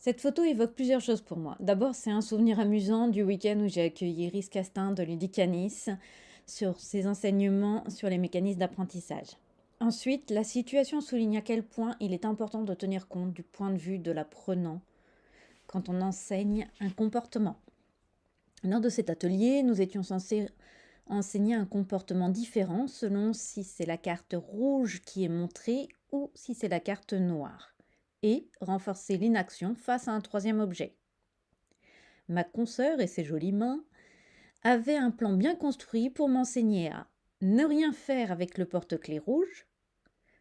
Cette photo évoque plusieurs choses pour moi. D'abord, c'est un souvenir amusant du week-end où j'ai accueilli Iris Castin de Ludicanis sur ses enseignements sur les mécanismes d'apprentissage. Ensuite, la situation souligne à quel point il est important de tenir compte du point de vue de l'apprenant quand on enseigne un comportement. Lors de cet atelier, nous étions censés enseigner un comportement différent selon si c'est la carte rouge qui est montrée ou si c'est la carte noire, et renforcer l'inaction face à un troisième objet. Ma consoeur et ses jolies mains avaient un plan bien construit pour m'enseigner à ne rien faire avec le porte-clés rouge,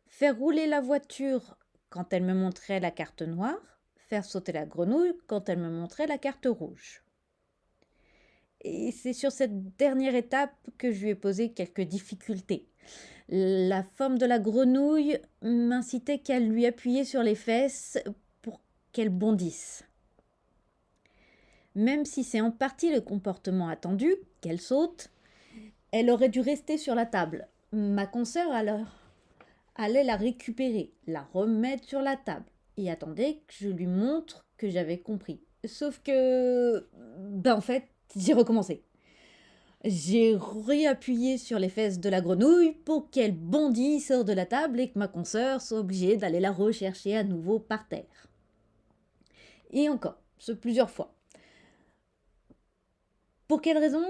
faire rouler la voiture quand elle me montrait la carte noire, faire sauter la grenouille quand elle me montrait la carte rouge. Et c'est sur cette dernière étape que je lui ai posé quelques difficultés. La forme de la grenouille m'incitait qu'à lui appuyer sur les fesses pour qu'elle bondisse. Même si c'est en partie le comportement attendu, qu'elle saute, elle aurait dû rester sur la table. Ma consoeur alors allait la récupérer, la remettre sur la table et attendait que je lui montre que j'avais compris. Sauf que, en fait, j'ai recommencé. J'ai réappuyé sur les fesses de la grenouille pour qu'elle bondisse hors de la table et que ma consoeur soit obligée d'aller la rechercher à nouveau par terre. Et encore, ce plusieurs fois. Pour quelle raison?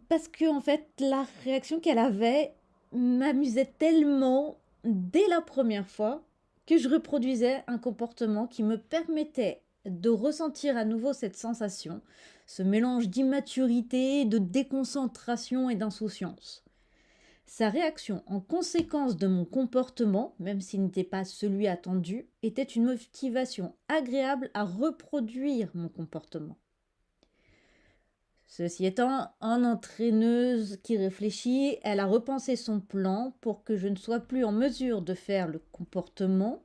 Parce que en fait, la réaction qu'elle avait m'amusait tellement dès la première fois que je reproduisais un comportement qui me permettait de ressentir à nouveau cette sensation, ce mélange d'immaturité, de déconcentration et d'insouciance. Sa réaction en conséquence de mon comportement, même s'il n'était pas celui attendu, était une motivation agréable à reproduire mon comportement. Ceci étant, en entraîneuse qui réfléchit, elle a repensé son plan pour que je ne sois plus en mesure de faire le comportement,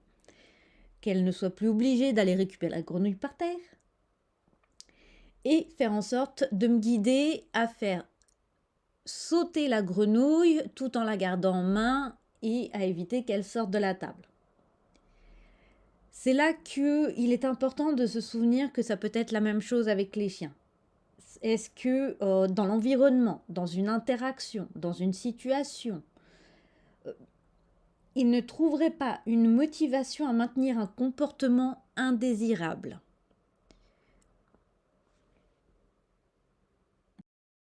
qu'elle ne soit plus obligée d'aller récupérer la grenouille par terre, et faire en sorte de me guider à faire sauter la grenouille tout en la gardant en main et à éviter qu'elle sorte de la table. C'est là qu'il est important de se souvenir que ça peut être la même chose avec les chiens. Est-ce que dans l'environnement, dans une interaction, dans une situation, il ne trouverait pas une motivation à maintenir un comportement indésirable?